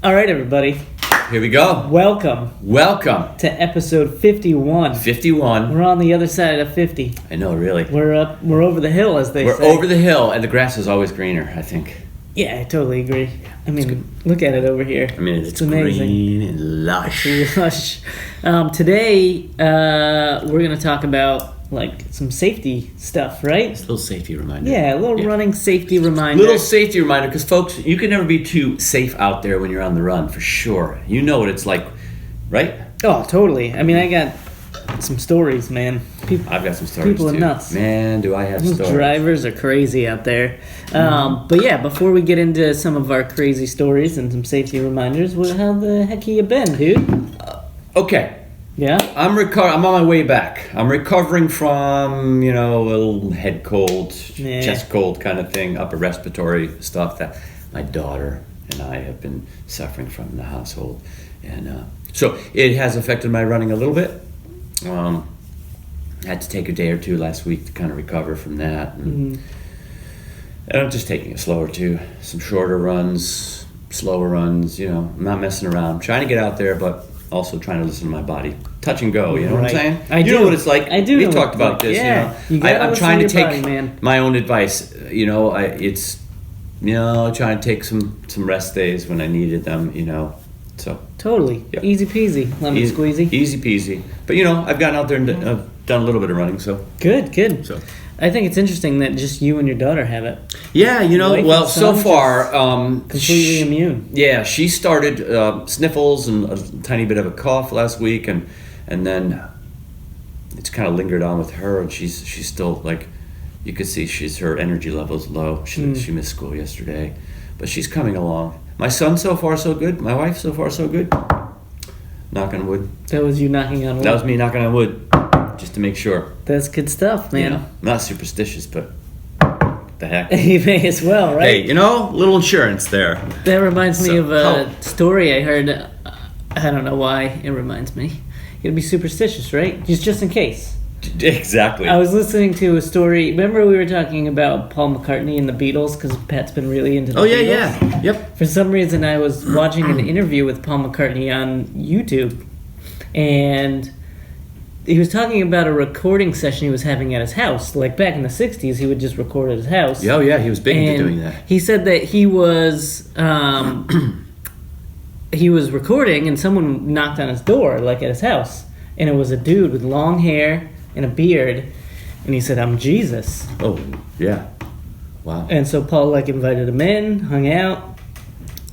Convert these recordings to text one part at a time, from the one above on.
All right, everybody. Here we go. Welcome Welcome. to episode 51. 51. We're on the other side of 50. I know, really. We're over the hill, as they We're say. over the hill, and the grass is always greener, I think. Yeah, I totally agree. I mean, look at it over here. I mean, it's amazing. green and lush. Lush. Today, we're going to talk about some safety stuff, right? It's a little safety reminder. Yeah, a little running safety reminder. Little safety reminder, because folks, you can never be too safe out there when you're on the run, for sure. You know what it's like, right? Oh, totally. I mean, I got some stories, man. I've got some stories People too. are nuts. Man, do I have Those stories. drivers are crazy out there. But yeah, before we get into some of our crazy stories and some safety reminders, how the heck have you been, dude? Okay. Yeah? I'm on my way back. I'm recovering from, a little head cold, chest cold kind of thing, upper respiratory stuff that my daughter and I have been suffering from in the household. And so it has affected my running a little bit. I had to take a day or two last week to kind of recover from that. And I'm just taking it slower too. Some shorter runs, slower runs, I'm not messing around. I'm trying to get out there, but also trying to listen to my body. Touch and go, you know what I'm saying? I do. You know what it's like. I do. We've talked about this, Yeah. You I'm trying to take body, man. my own advice. Trying to take some rest days when I needed them, So Totally. Yep. Easy peasy, lemon squeezy. Easy peasy. But I've gotten out there and done a little bit of running, so. Good. So. I think it's interesting that just you and your daughter have it. Yeah, Wife well, and so son far, completely immune. Yeah, she started sniffles and a tiny bit of a cough last week, and then it's kind of lingered on with her, and she's still you could see her energy level's low. She missed school yesterday, but she's coming along. My son so far so good. My wife so far so good. Knock on wood. That was you knocking on wood. That was me knocking on wood, just to make sure. That's good stuff, man. I'm not superstitious, but the heck. You may as well, right? Hey, little insurance there. That reminds me of a story I heard. I don't know why it reminds me. You gotta be superstitious, right? Just in case. Exactly. I was listening to a story. Remember we were talking about Paul McCartney and the Beatles, because Pat's been really into the Beatles? Yeah. Yep. For some reason, I was watching an interview with Paul McCartney on YouTube, and he was talking about a recording session he was having at his house. Like back in the 60s, he would just record at his house. Oh, yeah, he was big into doing that. He said that he was recording, and someone knocked on his door, at his house. And it was a dude with long hair and a beard, and he said, "I'm Jesus." Oh, yeah. Wow. And so Paul invited him in, hung out,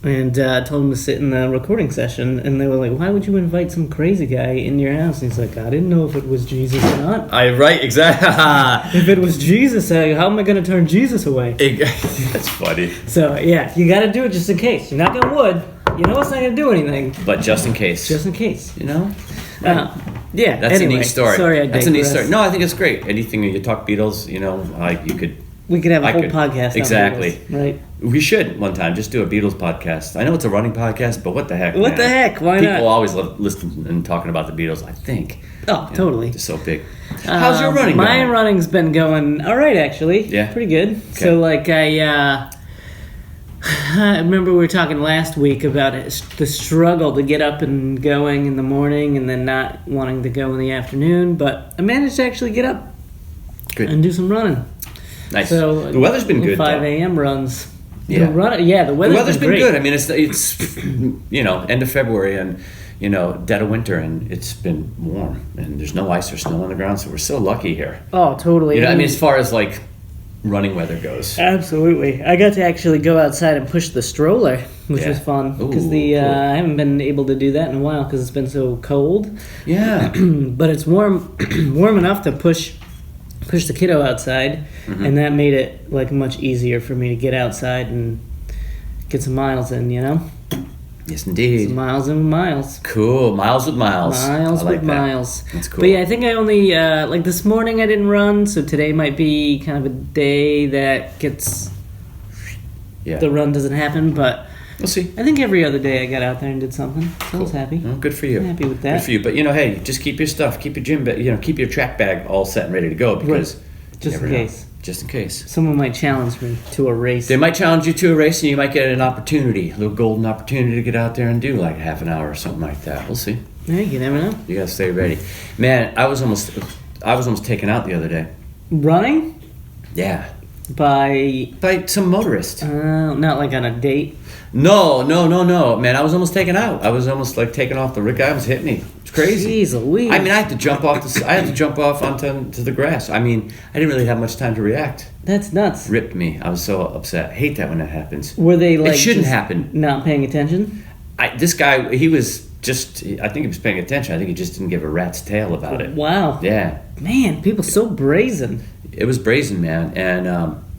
and told him to sit in the recording session. And they were like, "Why would you invite some crazy guy in your house?" And he's like, "I didn't know if it was Jesus or not." Right, exactly. If it was Jesus, how am I going to turn Jesus away? That's funny. So yeah, you got to do it just in case. You're not going to wood. You know it's not going to do anything. But just in case. Just in case. Right. Yeah. That's anyway, a neat story. Sorry, I digress. That's a neat story. No, I think it's great. Anything you talk Beatles, you could. We could have a whole podcast. Exactly. On Beatles, right. We should one time just do a Beatles podcast. I know it's a running podcast, but what the heck? What the heck? Why not? People always love listening and talking about the Beatles. I think. Oh, totally. It's so big. How's your running? My going? running's been going all right, actually. Yeah. Pretty good. Okay. So I remember we were talking last week about the struggle to get up and going in the morning and then not wanting to go in the afternoon, but I managed to actually get up and do some running. Nice. So the weather's been good. 5 a.m. runs. Yeah. The weather's been been great. good. I mean, it's end of February and dead of winter, and it's been warm and there's no ice or snow on the ground, so we're so lucky here. Oh, totally. As far as running weather goes. Absolutely. I got to actually go outside and push the stroller, which was fun. Because cool. I haven't been able to do that in a while because it's been so cold. Yeah. But it's warm enough to push the kiddo outside, and that made it much easier for me to get outside and get some miles in, Yes, indeed. Some miles and miles. Cool. Miles with miles. Miles I like with that. miles. That's cool. But yeah, I think I only, this morning I didn't run, so today might be kind of a day that gets... Yeah. The run doesn't happen, but... We'll see. I think every other day I got out there and did something, so I was happy. Oh, good for you. I'm happy with that. Good for you. But hey, just keep your stuff, keep your gym bag, keep your track bag all set and ready to go because Just in case. just in case. Someone might challenge me to a race. They might challenge you to a race, and you might get an opportunity, a little golden opportunity to get out there and do like half an hour or something like that. We'll see. Yeah, you never know. You gotta stay ready, man. I was almost taken out the other day. Running Yeah, by some motorist. not like on a date. No, man. I was almost taken out. I was almost like taken off the guy was hitting me. It's crazy. Jeez Louise. I mean, I had to jump off onto the grass. I mean, I didn't really have much time to react. That's nuts. Ripped me. I was so upset. I hate that when that happens. Were they like It shouldn't just happen. not paying attention? This guy, he was just. I think he was paying attention. I think he just didn't give a rat's tail about it. Wow. Yeah. Man, people so brazen. It was brazen, man, and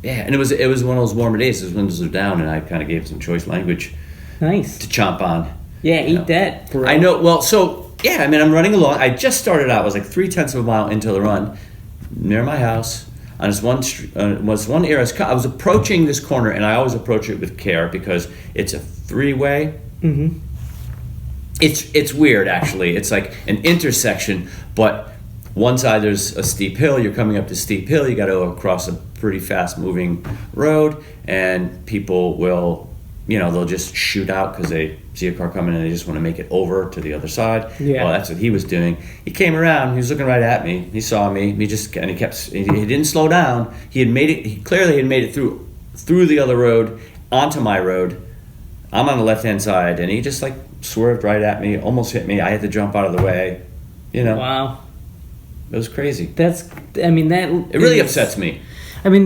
and it was one of those warmer days. His windows were down, and I kind of gave him some choice language Nice. to chomp on. Yeah, You eat know. that, bro. I know. Well, so yeah, I mean, I'm running along. I just started out. I was like 0.3 of a mile into the run, near my house. On this one area, I was approaching this corner, and I always approach it with care because it's a 3-way. Mm-hmm. It's weird, actually. It's like an intersection, but one side there's a steep hill. You're coming up the steep hill. You got to go across a pretty fast-moving road, and people will, they'll just shoot out because they see a car coming and they just want to make it over to the other side. Yeah. Well, that's what he was doing. He came around. He was looking right at me. He saw me. He didn't slow down. He clearly had made it through the other road onto my road. I'm on the left-hand side, and he just like swerved right at me, almost hit me. I had to jump out of the way. Wow. It was crazy. That It really upsets me. I mean,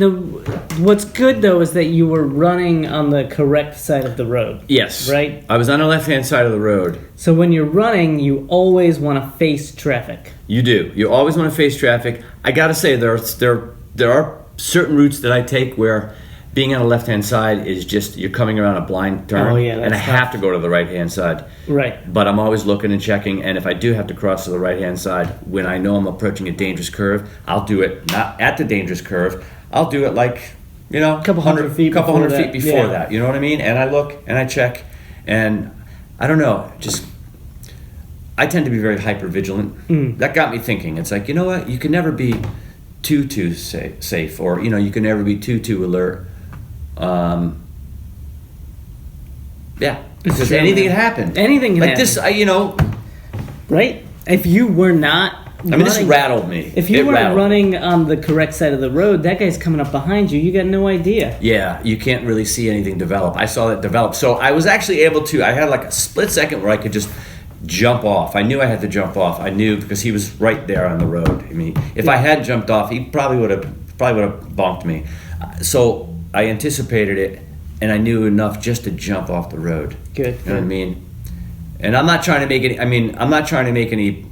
what's good though is that you were running on the correct side of the road. Yes. Right? I was on the left-hand side of the road. So when you're running, you always want to face traffic. You do. You always want to face traffic. I got to say, there are certain routes that I take where being on the left-hand side is just, you're coming around a blind turn. Oh, yeah, and I that's have tough. to go to the right-hand side. Right. But I'm always looking and checking, and if I do have to cross to the right-hand side, when I know I'm approaching a dangerous curve, I'll do it not at the dangerous curve. I'll do it like, Couple hundred feet before yeah. that. You know what I mean? And I look and I check, and I don't know, I tend to be very hyper vigilant. That got me thinking. It's like, you know what? You can never be too safe, or you can never be too alert. Yeah, because true, anything man. can happen. Anything can like happen. this, Right? If you were not this rattled me. If you It weren't rattled me. running on the correct side of the road, that guy's coming up behind you. You got no idea. Yeah, you can't really see anything develop. I saw that develop. So I was actually able to, I had like a split second where I could just jump off. I knew I had to jump off. I knew because he was right there on the road. I mean, if I had jumped off, he probably would have bonked me. So I anticipated it, and I knew enough just to jump off the road. Good. You know what I mean? And I'm not trying to make any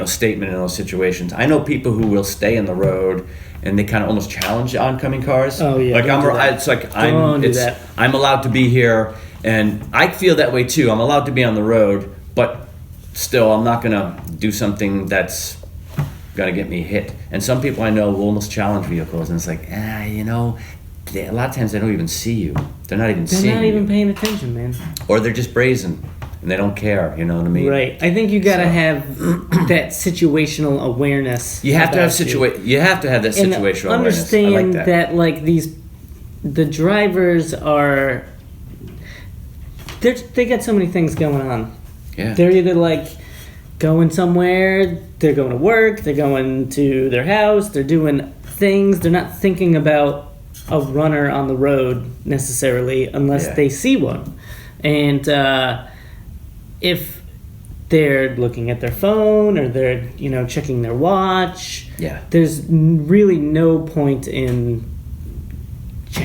statement in those situations. I know people who will stay in the road and they kind of almost challenge oncoming cars. Oh, yeah, like don't do that. it's like Don't do that. I'm allowed to be here, and I feel that way too. I'm allowed to be on the road, but still, I'm not gonna do something that's gonna get me hit. And some people I know will almost challenge vehicles, and it's like, a lot of times they don't even see you. They're not even They're seeing not even you, paying attention, man. or they're just brazen and they don't care. You know what I mean? Right. I think you got to So- have that situational awareness. You have to have about You have to have that And situational understand awareness. I like that. like the drivers are. They got so many things going on. Yeah. They're either like going somewhere, they're going to work, they're going to their house, they're doing things. They're not thinking about a runner on the road necessarily unless Yeah. they see one. And if they're looking at their phone or they're, checking their watch, Yeah. there's really no point in,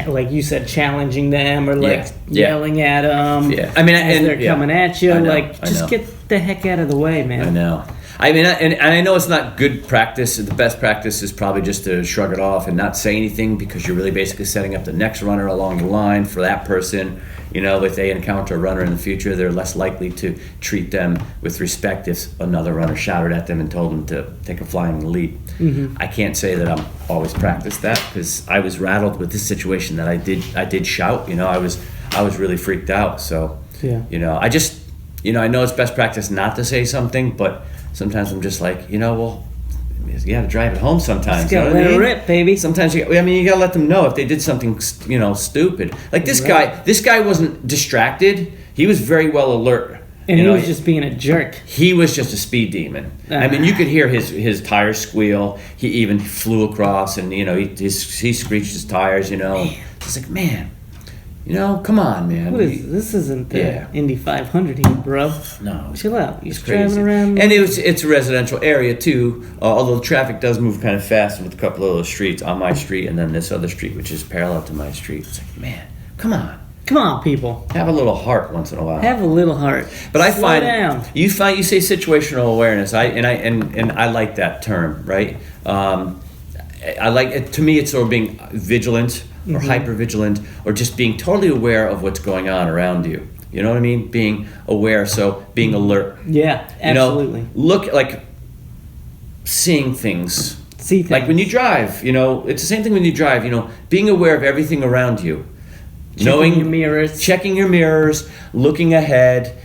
like you said, challenging them or like Yeah. yelling at them. Yeah. I mean, as and- they're yeah. coming at you. I know, Like, I just know. get the heck out of the way, man. I know. I mean, and I know it's not good practice. The best practice is probably just to shrug it off and not say anything, because you're really basically setting up the next runner along the line for that person. If they encounter a runner in the future, they're less likely to treat them with respect if another runner shouted at them and told them to take a flying leap. Mm-hmm. I can't say that I'm always practiced that, because I was rattled with this situation that I did shout. I was really freaked out. So, Yeah. I just, I know it's best practice not to say something, but sometimes I'm just like, you got to drive it home sometimes. Just gotta let it rip, baby. Sometimes you got to let them know if they did something, stupid. Like this guy. This guy wasn't distracted. He was very well alert. And he was just being a jerk. He was just a speed demon. I mean, you could hear his tires squeal. He even flew across, and he screeched his tires. It's like, man, come on, man. This isn't the Indy 500 here, bro. No, chill out. He's crazy. Driving around, and it's a residential area too. Although the traffic does move kind of fast with a couple of those streets on my street, and then this other street which is parallel to my street. It's like, man, come on. Come on, people. Have a little heart once in a while. Have a little heart. But I Slow find down. you say situational awareness. I like that term, right? I like it. To me, it's sort of being vigilant or hyper vigilant, or just being totally aware of what's going on around you. You know what I mean? Being aware, so being alert. Yeah, absolutely. Look, like seeing things. See things. Like when you drive. It's the same thing when you drive. Being aware of everything around you. Checking your mirrors, looking ahead,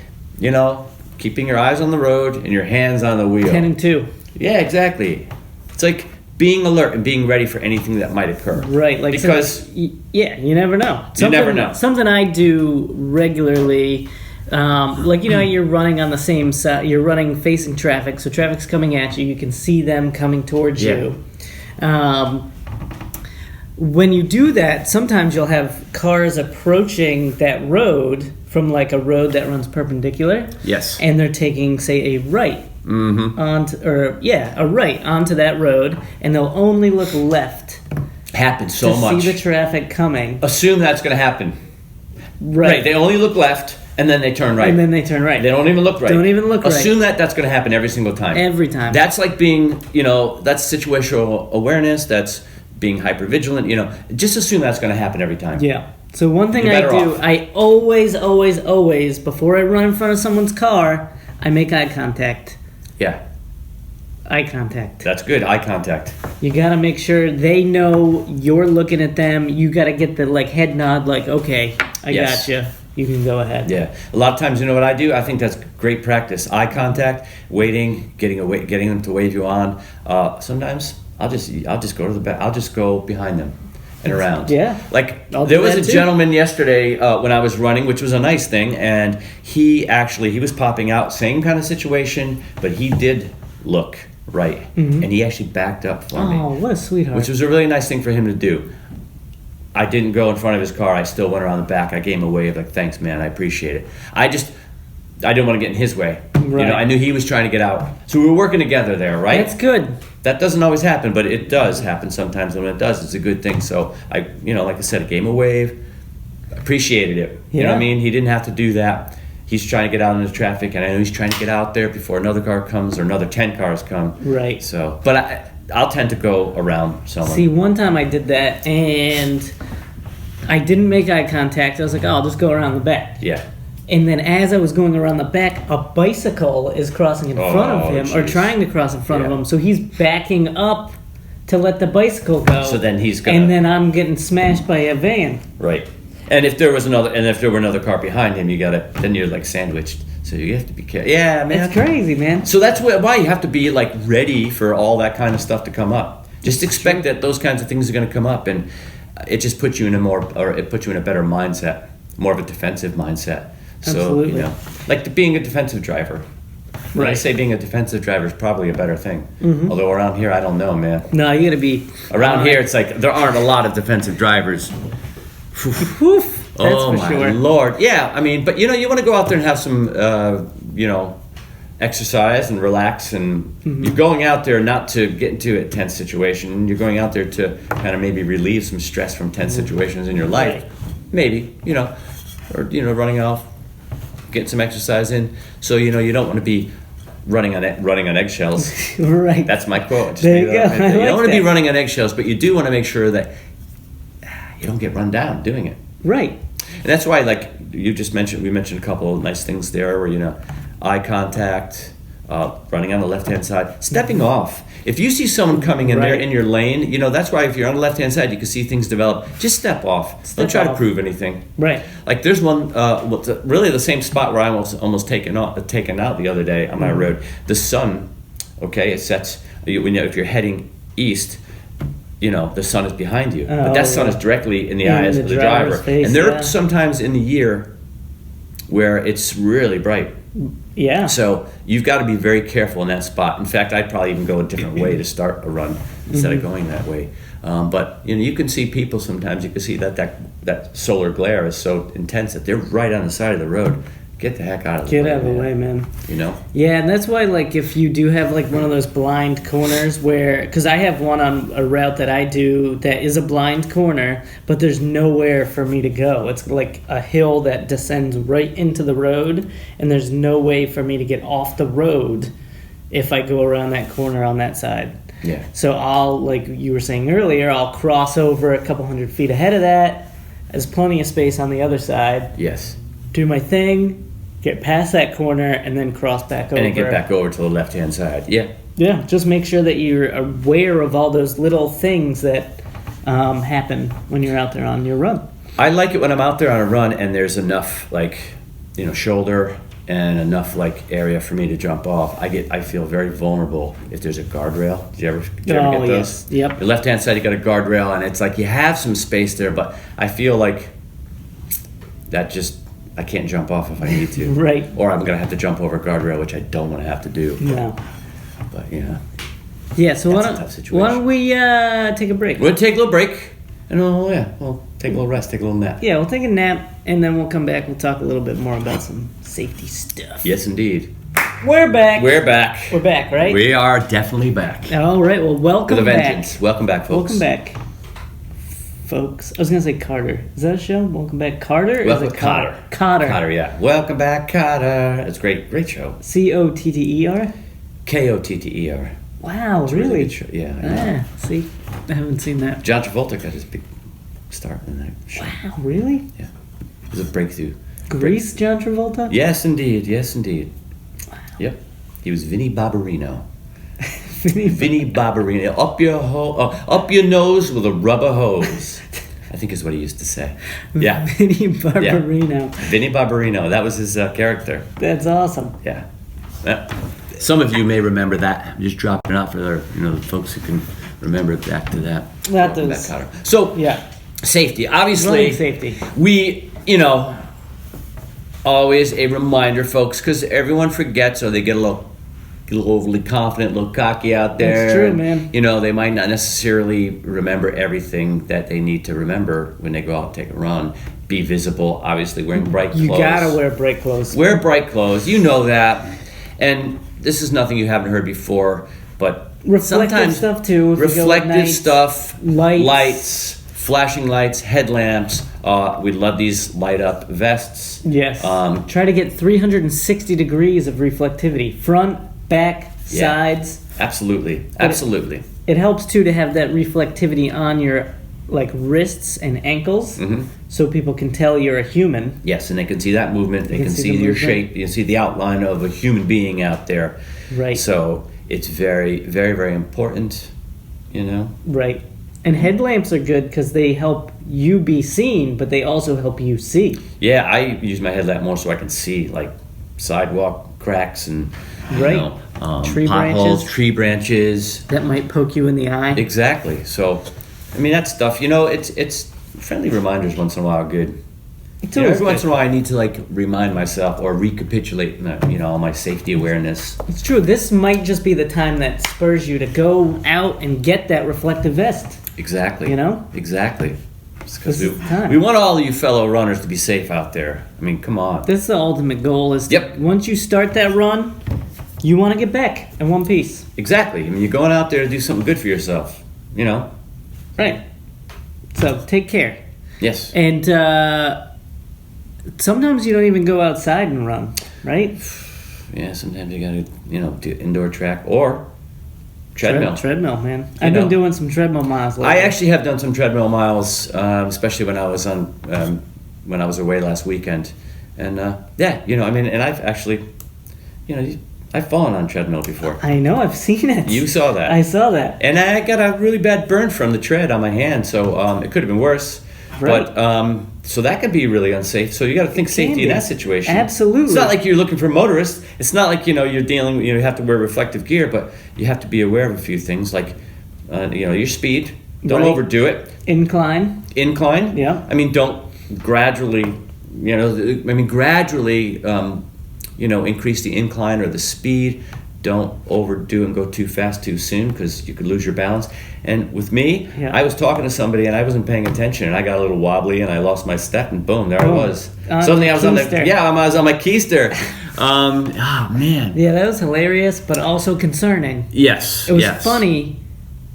keeping your eyes on the road and your hands on the wheel. 10 and 2. Yeah, exactly. It's like being alert and being ready for anything that might occur. Right, because you never know. You never know. Something I do regularly, you're running on the same side. You're running facing traffic, so traffic's coming at you. You can see them coming towards you. When you do that, sometimes you'll have cars approaching that road from like a road that runs perpendicular. Yes. And they're taking, say, a right a right onto that road, and they'll only look left. Happens so to much. See the traffic coming. Assume that's going to happen. Right. They only look left, and then they turn right. And then they turn right. They don't even look right. Assume right. that's going to happen every single time. Every time. That's like being, that's situational awareness. That's being hypervigilant, just assume that's going to happen every time. Yeah. So one thing I do, I always, before I run in front of someone's car, I make eye contact. Yeah. Eye contact. That's good, eye contact. You got to make sure they know you're looking at them. You got to get the head nod, okay, I got you. You can go ahead. Yeah. A lot of times, you know what I do? I think that's great practice. Eye contact, waiting, getting them to wave you on. Sometimes I'll just go to the back. I'll just go behind them and around. Yeah. There was a gentleman yesterday when I was running, which was a nice thing, and he was popping out, same kind of situation, but he did look right, and he actually backed up for me. Oh, what a sweetheart! Which was a really nice thing for him to do. I didn't go in front of his car. I still went around the back. I gave him a wave, thanks, man. I appreciate it. I didn't want to get in his way. Right. I knew he was trying to get out. So we were working together there, right? That's good. That doesn't always happen, but it does happen sometimes. And when it does, it's a good thing. So I, like I said, I gave him a wave. Appreciated it. You know what I mean? He didn't have to do that. He's trying to get out into traffic, and I know he's trying to get out there before another car comes or another 10 cars come. Right. So, but I'll tend to go around someone. See, one time I did that, and I didn't make eye contact. I was like, I'll just go around the back. Yeah. And then as I was going around the back, a bicycle is crossing in front of him, or trying to cross in front of him. So he's backing up to let the bicycle go. So then he's gonna... And then I'm getting smashed by a van. Right. And if there were another car behind him, then you're sandwiched. So you have to be careful. Yeah, man. That's crazy, man. So that's why you have to be ready for all that kind of stuff to come up. Just expect that those kinds of things are going to come up, and it just puts you in a better mindset, more of a defensive mindset. Absolutely. So, being a defensive driver. When I say being a defensive driver is probably a better thing. Mm-hmm. Although around here, I don't know, man. No, you got to be... Around here, it's there aren't a lot of defensive drivers. That's oh, for sure. my Lord. Yeah, I mean, but, you want to go out there and have some, exercise and relax. And you're going out there not to get into a tense situation. You're going out there to kind of maybe relieve some stress from tense situations in your life. Right. Maybe, or, running off. Get some exercise in, so you don't want to be running on eggshells. Right. That's my quote. There you go. You don't want to be running on eggshells, but you do want to make sure that you don't get run down doing it. Right. And that's why, you just mentioned, we mentioned a couple of nice things there, where eye contact, running on the left-hand side, stepping off. If you see someone coming in there in your lane, that's why if you're on the left-hand side, you can see things develop. Just step off. Don't try to prove anything. Right. There's one, really the same spot where I almost taken out the other day on my road. The sun, it sets if you're heading east, the sun is behind you, but Oh, that sun yeah. is directly in the In eyes the of the driver's driver. face, And there yeah. are sometimes in the year where it's really bright. Yeah. So you've got to be very careful in that spot. In fact, I'd probably even go a different way to start a run instead of going that way. But you can see people sometimes. You can see that solar glare is so intense that they're right on the side of the road. Get the heck out of the way. Get out of the man. way, man. Yeah, and that's why, like, if you do have like one of those blind corners because I have one on a route that I do that is a blind corner, but there's nowhere for me to go. It's like a hill that descends right into the road, and there's no way for me to get off the road if I go around that corner on that side. yeah. So I'll, like you were saying earlier, I'll cross over a couple hundred feet ahead of that. There's plenty of space on the other side. Yes. Do my thing, get past that corner, and then cross back over. And then get back over to the left-hand side. Yeah. Yeah, just make sure that you're aware of all those little things that happen when you're out there on your run. I like it when I'm out there on a run and there's enough, shoulder and enough, area for me to jump off. I feel very vulnerable if there's a guardrail. Did you ever get those? Yes. Yep. The left-hand side, you got a guardrail, and it's like you have some space there, but I feel like I can't jump off if I need to. Right. Or I'm going to have to jump over a guardrail, which I don't want to have to do. No. But, Yeah, so That's a tough situation. why don't we take a break? We'll take a little break, and we'll take a little rest, take a little nap. Yeah, we'll take a nap, and then we'll come back. We'll talk a little bit more about some safety stuff. Yes, indeed. We're back. We're back. We're back, right? We are definitely back. All right, well, welcome With a back. vengeance. Welcome back, folks. Welcome back, folks. I was going to say Carter. Is that a show? Welcome back, Carter? Or Welcome, is it Cotter? Cotter. Cotter, yeah. Welcome back, Cotter. It's a great show. Cotter? Kotter. Wow, It's a really? good show. Yeah, I know. See, I haven't seen that. John Travolta got his big start in that show. Wow, really? Yeah. It was a breakthrough. Grease, John Travolta? Yes, indeed. Yep. He was Vinnie Barbarino. Vinnie Barbarino. Up your nose with a rubber hose. I think is what he used to say. Yeah. Vinnie Barbarino. Vinnie Barbarino. That was his character. That's awesome. Yeah. Some of you may remember that. I'm just dropping it out for the folks who can remember back to that. That does. Cotter. So, Yeah. safety. Obviously, Running safety. we, always a reminder, folks, because everyone forgets or they get a little overly confident, a little cocky out there. That's true, man. They might not necessarily remember everything that they need to remember when they go out and take a run. Be visible, obviously, wearing bright clothes. You gotta wear bright clothes. Wear bright clothes. You know that. And this is nothing you haven't heard before, but Reflective sometimes stuff, too, if you go at reflective night. stuff, Lights. flashing lights, headlamps. We love these light up vests. Yes. Um, Try to get 360 degrees of reflectivity. Front, back, Yeah. sides. Absolutely. It helps, too, to have that reflectivity on your wrists and ankles, so people can tell you're a human. Yes, and they can see that movement. They can can see see the your movement. shape. You can see the outline of a human being out there. Right. So it's very, very, very important. Right. And headlamps are good because they help you be seen, but they also help you see. Yeah, I use my headlamp more so I can see sidewalk cracks and Right. Tree potholes, branches. tree branches. That might poke you in the eye. Exactly. So, that stuff. It's friendly reminders once in a while are good. It's always Every once in good. a while, I need to remind myself or recapitulate, all my safety awareness. It's true. This might just be the time that spurs you to go out and get that reflective vest. Exactly. Exactly. Because This is the time. we want all of you fellow runners to be safe out there. Come on. This is the ultimate goal. Is Yep. once you start that run, you want to get back in one piece. Exactly. You're going out there to do something good for yourself. Right. So take care. Yes. And sometimes you don't even go outside and run, right? Yeah. Sometimes you gotta, do indoor track or treadmill. Treadmill, man. I've been doing some treadmill miles lately. I actually have done some treadmill miles, especially when I was when I was away last weekend, and and I've actually, I've fallen on treadmill before. I know. I've seen it. You saw that. I saw that. And I got a really bad burn from the tread on my hand, so it could have been worse. Right. But so that could be really unsafe. So you got to think safety in be. that situation. Absolutely. It's not like you're looking for motorists. It's not like you're dealing. You have to wear reflective gear, but you have to be aware of a few things like your speed. Don't Right. overdo it. Incline. Yeah. I mean, don't gradually. Gradually. Increase the incline or the speed. Don't overdo and go too fast too soon because you could lose your balance. And with me, Yeah. I was talking to somebody and I wasn't paying attention and I got a little wobbly and I lost my step and boom, there I Boom. was. On Suddenly the I was on keister. I was on my keister. Oh man. Yeah, that was hilarious, but also concerning. Yes. It was yes. funny,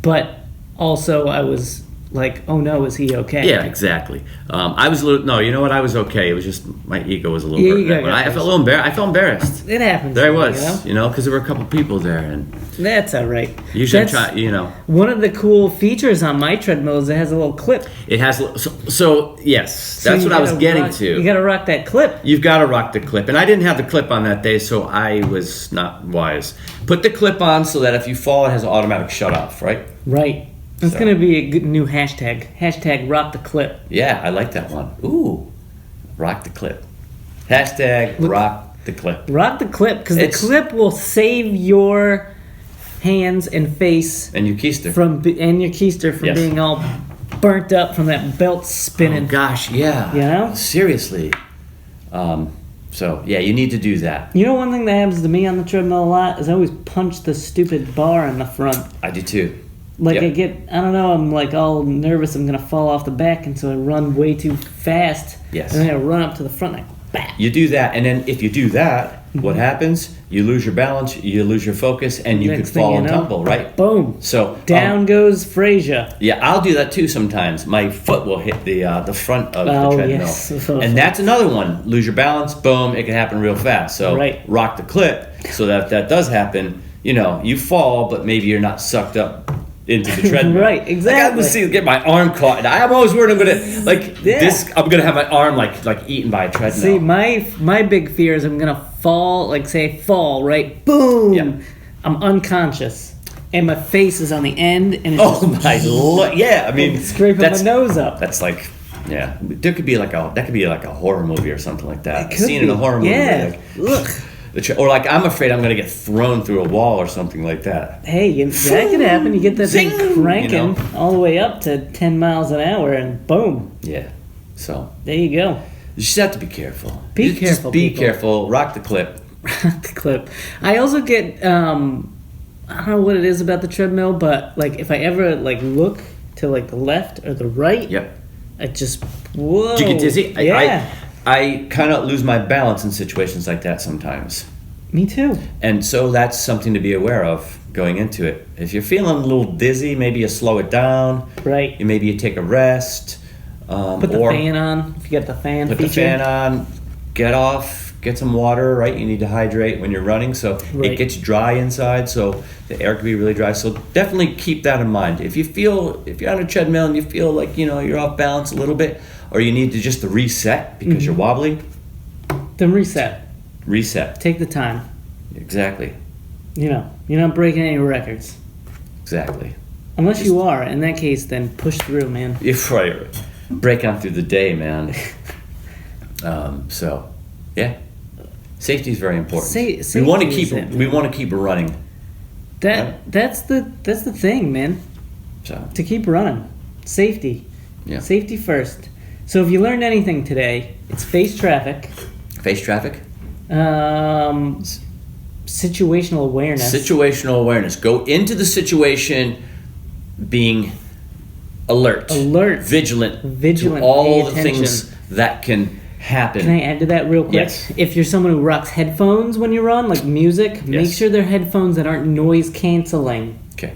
but also I was like, oh no, is he okay? Yeah, exactly. I was a little. No, you know what? I was okay. It was just my ego was a little Yeah, hurt. you got that one. I that. felt a little embarrassed. I felt embarrassed. It happens. There I to me, was, because there were a couple people there, and That's all right. usually That's I'm trying. One of the cool features on my treadmill is it has a little clip. It has. So yes, So that's you what I was gotta getting rock- to. You got to rock that clip. You've got to rock the clip, and I didn't have the clip on that day, so I was not wise. Put the clip on so that if you fall, it has an automatic shut off, right? Right. It's So- going to be a good new hashtag. Hashtag rock the clip. Yeah, I like that one. Ooh, rock the clip. Hashtag rock the clip. Rock the clip because the It's- clip will save your hands and face And you keister. and your keister from Yes. being all burnt up from that belt Oh spinning. gosh, yeah. You know? Seriously. So yeah, you need to do that. You know, one thing that happens to me on the treadmill a lot is I always punch the stupid bar in the front. I do too. Like Yep. I don't know, I'm like all nervous I'm gonna fall off the back, and so I run way too fast. Yes. And then I run up to the front and I bam. You do that, and then if you do that, what happens? You lose your balance, you lose your focus, and you Next could thing fall you and know, tumble, right? Boom. So Down goes Frazier. Yeah, I'll do that too sometimes. My foot will hit the front of Oh, the treadmill, yes. and that's another one. Lose your balance, boom! It can happen real fast. So Right. rock the clip so that if that does happen, you fall, but maybe you're not sucked up into the treadmill. Right, exactly. Like, I get my arm caught, and I'm always worried I'm gonna Yeah. I'm gonna have my arm like eaten by a treadmill. See, my big fear is I'm gonna fall, like say fall, right? Boom. Yeah. I'm unconscious, and my face is on the end, and it's Oh my lord! Yeah, I mean, scraping my nose up. That's like, yeah, there could be like a horror movie or something like that. It A could scene in a be. horror movie. Yeah. where, like, or like I'm afraid I'm gonna get thrown through a wall or something like that. Hey, that could happen. You get that thing Zing, cranking all the way up to 10 miles an hour, and boom, Yeah. So there you go. you just have to be careful. Be Just careful, be people. careful. Rock the clip. The clip. I also get I don't know what it is about the treadmill, but like if I ever like look to like the left or the right, Yep. I just whoa. Do you get dizzy? Yeah, I kind of lose my balance in situations like that sometimes. me too. And so that's something to be aware of going into it. If you're feeling a little dizzy, maybe you slow it down. Right. Maybe you take a rest. Put the or fan on if you got the fan put feature. the fan on, get off, get some water, right? You need to hydrate when you're running, so Right. it gets dry inside, so the air can be really dry. So definitely keep that in mind. If you're on a treadmill and you feel like, you're off balance a little bit, or you need to just reset because you're wobbly, Then reset. reset. Take the time. Exactly. You're not breaking any records. Exactly. Unless you are. In that case, then push through, man. If right, break on through the day, man. So, yeah, safety is very important. Safety we want to is keep it. we want to keep running. That's the thing, man. So To keep running. Safety. Yeah. Safety first. So if you learned anything today, it's face traffic, face traffic, situational awareness. situational awareness. Go into the situation being alert, vigilant to all pay the things that can happen. Can I add to that real quick? Yes. If you're someone who rocks headphones when you run, like music, make Yes. sure they're headphones that aren't noise canceling. Okay,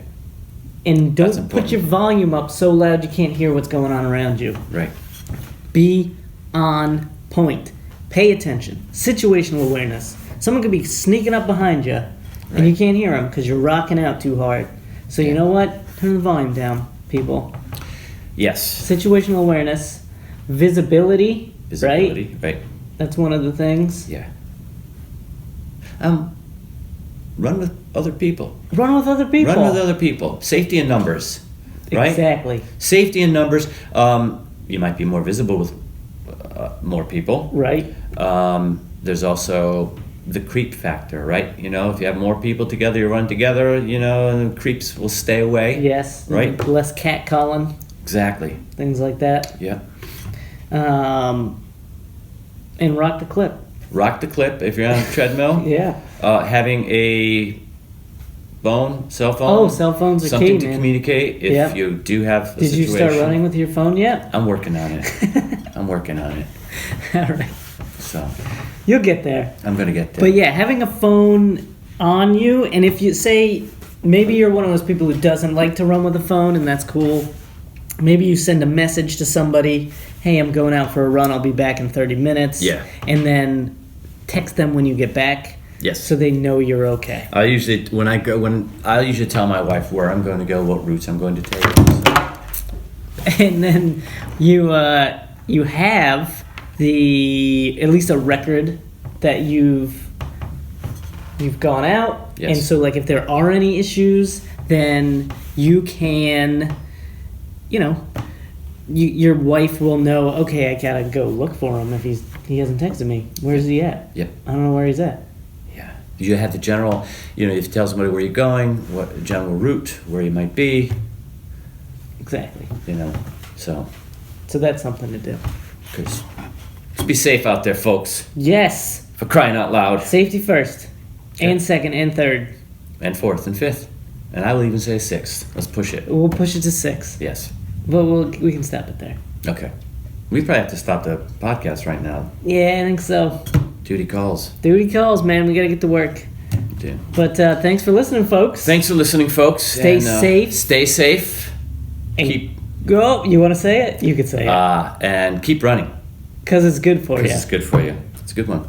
And That's don't important. put your volume up so loud you can't hear what's going on around you. right. Be on point. Pay attention. Situational awareness. Someone could be sneaking up behind you, and you Right. can't hear them because you're rocking out too hard. So you know what? Turn the volume down, people. Yes. Situational awareness, visibility, right? Visibility, right? That's one of the things. Yeah. Run with other people. Run with other people. Run with other people. Safety in numbers, right? Exactly. Safety in numbers. you might be more visible with more people. Right. There's also the creep factor, right? You know, if you have more people together, you run together, you know, and the creeps will stay away. Yes. Right. Less cat calling. Exactly. Things like that. Yeah. And rock the clip. Rock the clip if you're on a treadmill. Yeah. Having a cell phone. Oh, cell phones are something key, to man. communicate if Yep. you do have a Did you start situation. running with your phone yet? I'm working on it. I'm working on it. All right. So You'll get there. I'm gonna get there. But yeah, having a phone on you, and if you say maybe you're one of those people who doesn't like to run with a phone, and that's cool. Maybe you send a message to somebody, "Hey, I'm going out for a run. I'll be back in 30 minutes." Yeah. And then text them when you get back, Yes. so they know you're okay. I usually tell my wife where I'm going to go, what routes I'm going to take. And then you have at least a record that you've gone out, Yes. and so like if there are any issues, then you can, your wife will know. Okay, I gotta go look for him if he hasn't texted me. Where's he at? Yep. I don't know where he's at. Yeah. You have the general, if you tell somebody where you're going, what general route, where you might be, Exactly. so So that's something to do. because just be safe out there, folks. Yes, For crying out loud. safety first, Okay. and second, and third. And fourth and fifth. And I will even say sixth. Let's push it. We'll push it to 6. Yes. But we can stop it there. Okay. We probably have to stop the podcast right now. Yeah, I think so. Duty calls. Duty calls, man. We gotta get to work. Dude. But thanks for listening, folks. Thanks for listening, folks. Stay And, safe. Stay safe. And Keep go. You want to say it? You could say it. and keep running. Because it's good for you. Because it's good for you. It's a good one.